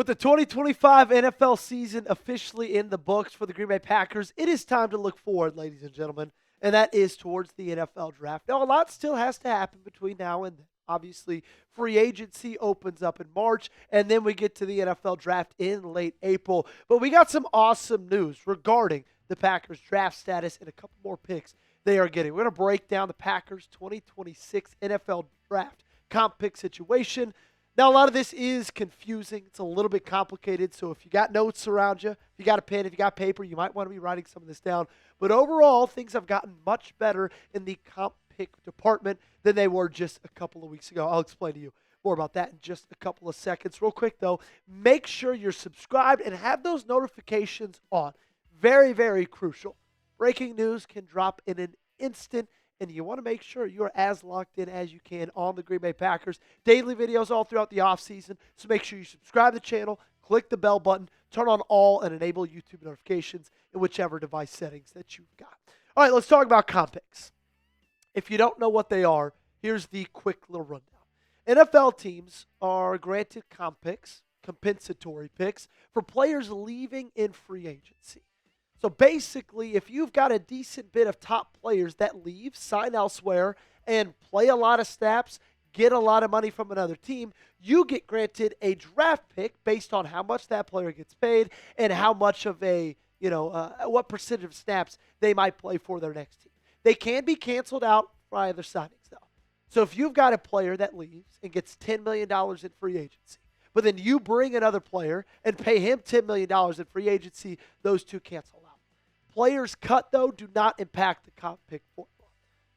With the 2025 NFL season officially in the books for the Green Bay Packers, it is time to look forward, ladies and gentlemen, and that is towards the NFL draft. Now, a lot still has to happen between now and then. Obviously, free agency opens up in March, and then we get to the NFL draft in late April. But we got some awesome news regarding the Packers draft status and a couple more picks they are getting. We're going to break down the Packers 2026 NFL draft comp pick situation. Now, a lot of this is confusing. It's a little bit complicated, so if you got notes around you, if you got a pen, if you got paper, you might want to be writing some of this down. But overall, things have gotten much better in the comp pick department than they were just a couple of weeks ago. I'll explain to you more about that in just a couple of seconds. Real quick, though, make sure you're subscribed and have those notifications on. Very, very crucial. Breaking news can drop in an instant, and you want to make sure you are as locked in as you can on the Green Bay Packers. Daily videos all throughout the offseason, so make sure you subscribe to the channel, click the bell button, turn on all, and enable YouTube notifications in whichever device settings that you've got. All right, let's talk about comp picks. If you don't know what they are, here's the quick little rundown. NFL teams are granted comp picks, compensatory picks, for players leaving in free agency. So basically, if you've got a decent bit of top players that leave, sign elsewhere, and play a lot of snaps, get a lot of money from another team, you get granted a draft pick based on how much that player gets paid and how much of what percentage of snaps they might play for their next team. They can be canceled out by other signings, though. So if you've got a player that leaves and gets $10 million in free agency, but then you bring another player and pay him $10 million in free agency, those two cancel out. Players cut, though, do not impact the comp pick formula.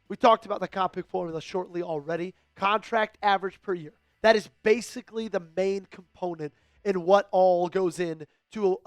We talked about the comp pick formula shortly already. Contract average per year. That is basically the main component in what all goes in to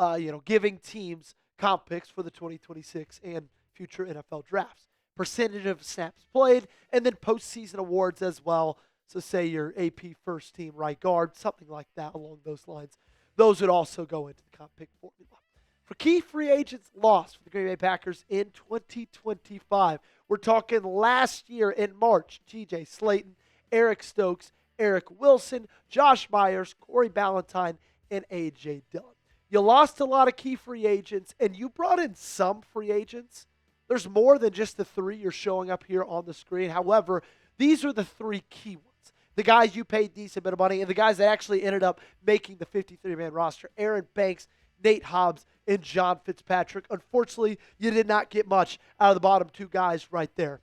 giving teams comp picks for the 2026 and future NFL drafts. Percentage of snaps played, and then postseason awards as well. So say your AP first team right guard, something like that along those lines. Those would also go into the comp pick formula. For key free agents lost for the Green Bay Packers in 2025, we're talking last year in March, TJ Slayton, Eric Stokes, Eric Wilson, Josh Myers, Corey Ballantyne, and A.J. Dillon. You lost a lot of key free agents, and you brought in some free agents. There's more than just the three you're showing up here on the screen. However, these are the three key ones. The guys you paid decent bit of money, and the guys that actually ended up making the 53-man roster. Aaron Banks, Nate Hobbs, and John Fitzpatrick. Unfortunately, you did not get much out of the bottom two guys right there.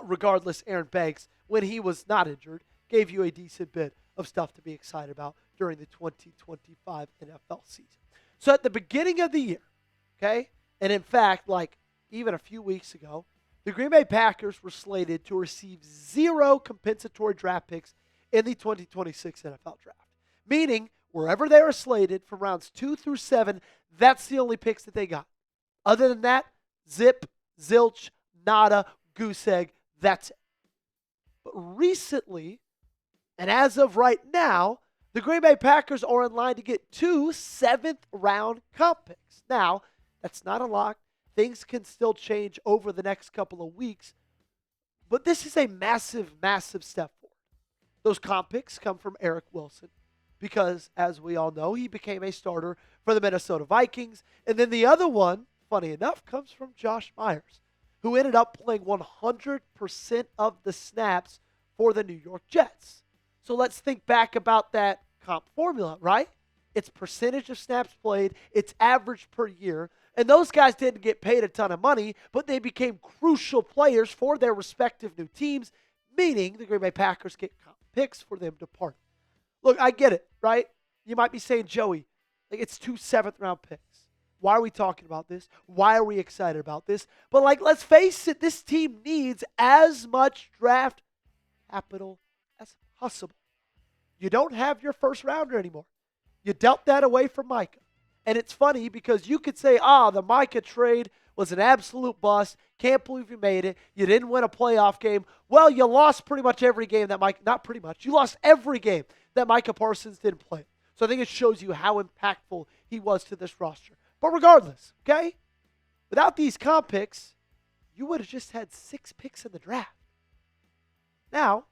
Regardless, Aaron Banks, when he was not injured, gave you a decent bit of stuff to be excited about during the 2025 NFL season. So at the beginning of the year, okay, and in fact, even a few weeks ago, the Green Bay Packers were slated to receive 0 compensatory draft picks in the 2026 NFL draft. Meaning, wherever they were slated from rounds 2 through 7, that's the only picks that they got. Other than that, zip, zilch, nada, goose egg, that's it. But recently, and as of right now, the Green Bay Packers are in line to get 2 7th-round comp picks. Now, that's not a lock. Things can still change over the next couple of weeks, but this is a massive, massive step forward. Those comp picks come from Eric Wilson because, as we all know, he became a starter for the Minnesota Vikings. And then the other one, funny enough, comes from Josh Myers, who ended up playing 100% of the snaps for the New York Jets. So let's think back about that comp formula, right? It's percentage of snaps played, it's average per year, and those guys didn't get paid a ton of money, but they became crucial players for their respective new teams, meaning the Green Bay Packers get comp picks for them to party. Look, I get it, right? You might be saying, Joey, it's 2 7th-round picks. Why are we talking about this? Why are we excited about this? But let's face it, this team needs as much draft capital as possible. You don't have your first rounder anymore. You dealt that away from Micah. And it's funny because you could say, the Micah trade was an absolute bust. Can't believe you made it. You didn't win a playoff game. Well, you lost pretty much every game that not pretty much. You lost every game that Micah Parsons didn't play. So I think it shows you how impactful he was to this roster. But regardless, okay, without these comp picks, you would have just had 6 picks in the draft. Now,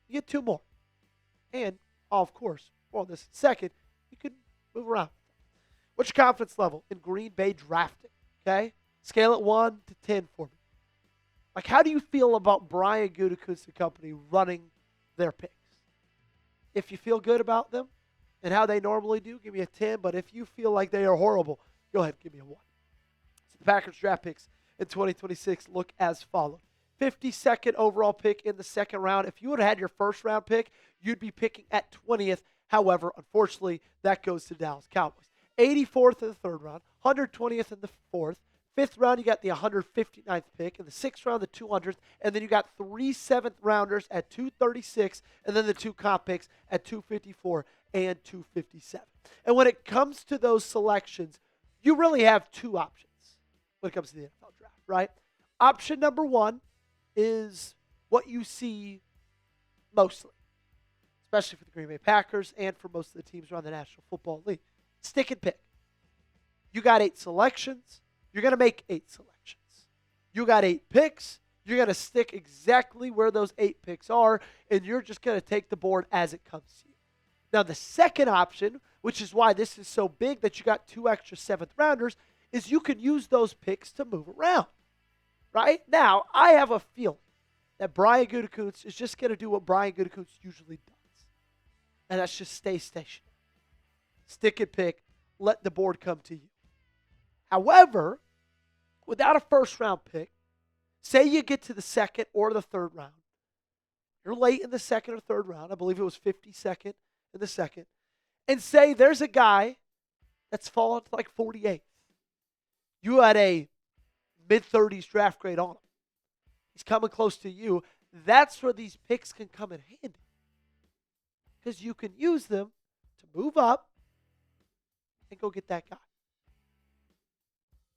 you get 2 more. And, of course, more on this in a second, you could Move around. What's your confidence level in Green Bay drafting? Okay? Scale it 1 to 10 for me. Like, how do you feel about Brian Gutekunst and company running their picks? If you feel good about them and how they normally do, give me a 10. But if you feel like they are horrible, go ahead and give me a 1. So the Packers draft picks in 2026 look as follows. 52nd overall pick in the second round. If you would have had your first round pick, you'd be picking at 20th. However, unfortunately, that goes to Dallas Cowboys. 84th in the third round, 120th in the fourth. Fifth round, you got the 159th pick. In the sixth round, the 200th. And then you got 3 seventh rounders at 236. And then the 2 comp picks at 254 and 257. And when it comes to those selections, you really have 2 options when it comes to the NFL draft, right? Option number 1 is what you see mostly, especially for the Green Bay Packers and for most of the teams around the National Football League. Stick and pick. You got 8 selections. You're going to make 8 selections. You got 8 picks. You're going to stick exactly where those 8 picks are, and you're just going to take the board as it comes to you. Now, the second option, which is why this is so big that you got 2 extra 7th rounders, is you can use those picks to move around. Right? Now, I have a feeling that Brian Gutekunst is just going to do what Brian Gutekunst usually does, and that's just stay stationary. Stick and pick. Let the board come to you. However, without a first-round pick, say you get to the second or the third round. You're late in the second or third round. I believe it was 52nd in the second. And say there's a guy that's fallen to like 48th. You had a mid-30s draft grade on him. He's coming close to you. That's where these picks can come in handy. Because you can use them to move up and go get that guy.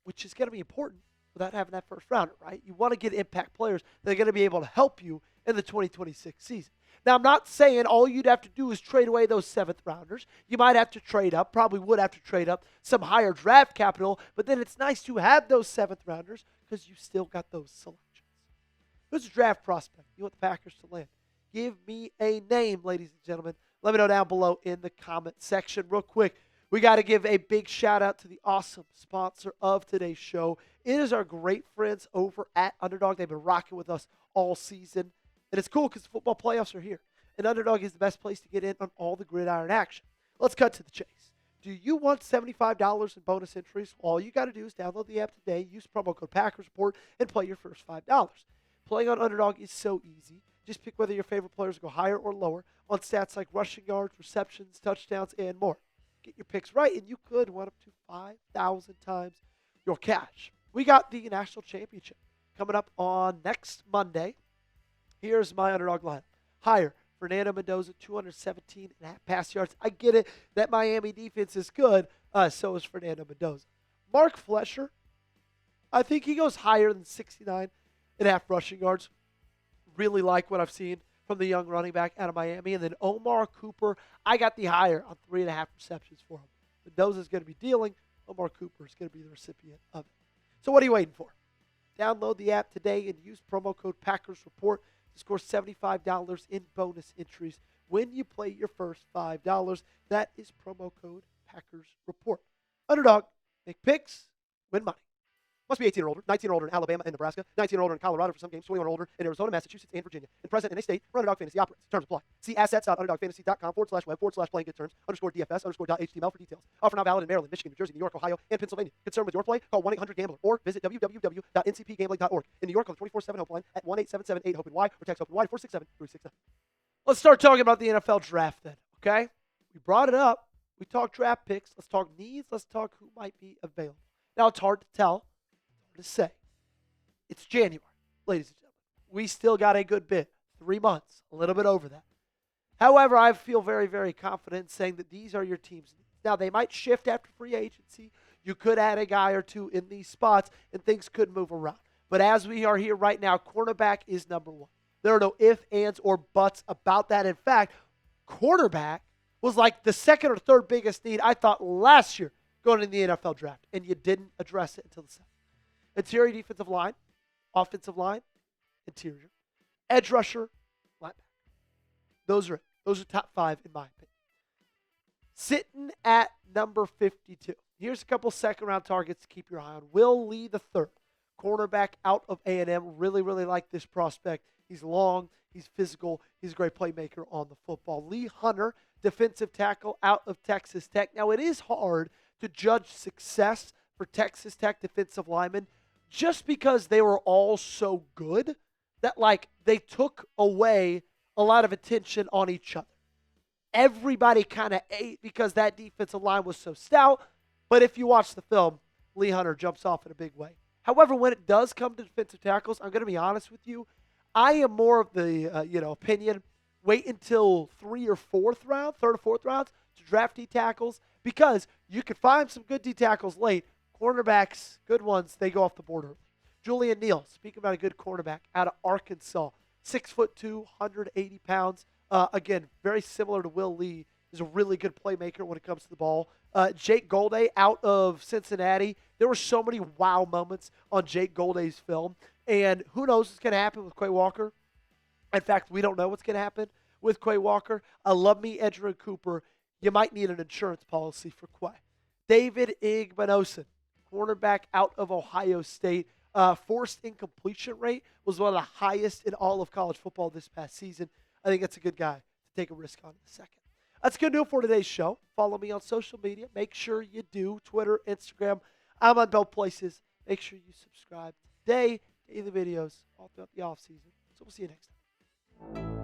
Which is going to be important without having that first rounder, right? You want to get impact players that are going to be able to help you in the 2026 season. Now, I'm not saying all you'd have to do is trade away those 7th rounders. You might have to trade up, probably would have to trade up some higher draft capital, but then it's nice to have those 7th rounders because you still got those selections. Who's a draft prospect you want the Packers to land? Give me a name, ladies and gentlemen. Let me know down below in the comment section real quick. We got to give a big shout out to the awesome sponsor of today's show. It is our great friends over at Underdog. They've been rocking with us all season. And it's cool because the football playoffs are here. And Underdog is the best place to get in on all the gridiron action. Let's cut to the chase. Do you want $75 in bonus entries? All you got to do is download the app today, use promo code Packers Report, and play your first $5. Playing on Underdog is so easy. Just pick whether your favorite players go higher or lower on stats like rushing yards, receptions, touchdowns, and more. Get your picks right, and you could win up to 5,000 times your cash. We got the National Championship coming up on next Monday. Here's my Underdog lineup. Higher, Fernando Mendoza, 217.5 pass yards. I get it that Miami defense is good. So is Fernando Mendoza. Mark Flesher, I think he goes higher than 69.5 rushing yards. Really like what I've seen from the young running back out of Miami. And then Omar Cooper, I got the higher on 3.5 receptions for him. Mendoza's going to be dealing. Omar Cooper is going to be the recipient of it. So what are you waiting for? Download the app today and use promo code Packers Report to score $75 in bonus entries when you play your first $5. That is promo code Packers Report. Underdog, make picks, win money. Must be 18 or older, 19 or older in Alabama and Nebraska, 19 or older in Colorado for some games, 21 or older in Arizona, Massachusetts, and Virginia, and present in a state where Underdog Fantasy operates. Terms apply. See assets.underdogfantasy.com/web/playing-good-terms_DFS_.html for details. Offer not valid in Maryland, Michigan, New Jersey, New York, Ohio, and Pennsylvania. Concerned with your play? Call 1-800-GAMBLER or visit www.ncpgambling.org. In New York, call the 24/7 helpline at 1-877-8-HOPE-NY or text HOPE-NY to 467-369. Let's start talking about the NFL draft then, okay? We brought it up. We talked draft picks. Let's talk needs. Let's talk who might be available. Now, it's hard to tell. To say. It's January, ladies and gentlemen. We still got a good bit, 3 months, a little bit over that. However, I feel very, very confident in saying that these are your team's needs. Now, they might shift after free agency. You could add a guy or two in these spots, and things could move around. But as we are here right now, cornerback is number 1. There are no ifs, ands, or buts about that. In fact, quarterback was like the second or third biggest need, I thought, last year going in the NFL draft, and you didn't address it until the second. Interior defensive line, offensive line, interior, edge rusher, linebacker. Those are top 5 in my opinion. Sitting at number 52. Here's a couple second-round targets to keep your eye on. Will Lee III, cornerback out of A&M. Really, really like this prospect. He's long. He's physical. He's a great playmaker on the football. Lee Hunter, defensive tackle out of Texas Tech. Now, it is hard to judge success for Texas Tech defensive linemen just because they were all so good that, like, they took away a lot of attention on each other. Everybody kind of ate because that defensive line was so stout. But if you watch the film, Lee Hunter jumps off in a big way. However, when it does come to defensive tackles, I'm going to be honest with you. I am more of the opinion. Wait until third or fourth rounds to draft D tackles because you can find some good D tackles late. Cornerbacks, good ones, they go off the board early. Julian Neal, speaking about a good cornerback out of Arkansas, 6'2", 180 pounds. Again, very similar to Will Lee. Is a really good playmaker when it comes to the ball. Jake Golday out of Cincinnati. There were so many wow moments on Jake Golday's film. And who knows what's going to happen with Quay Walker. In fact, we don't know what's going to happen with Quay Walker. I love me, Edgerrin Cooper. You might need an insurance policy for Quay. David Igbinosun, cornerback out of Ohio State. Forced incompletion rate was one of the highest in all of college football this past season. I think that's a good guy to take a risk on in a second. That's going to do it for today's show. Follow me on social media. Make sure you do. Twitter, Instagram. I'm on both places. Make sure you subscribe today. Daily videos all throughout the offseason. So we'll see you next time.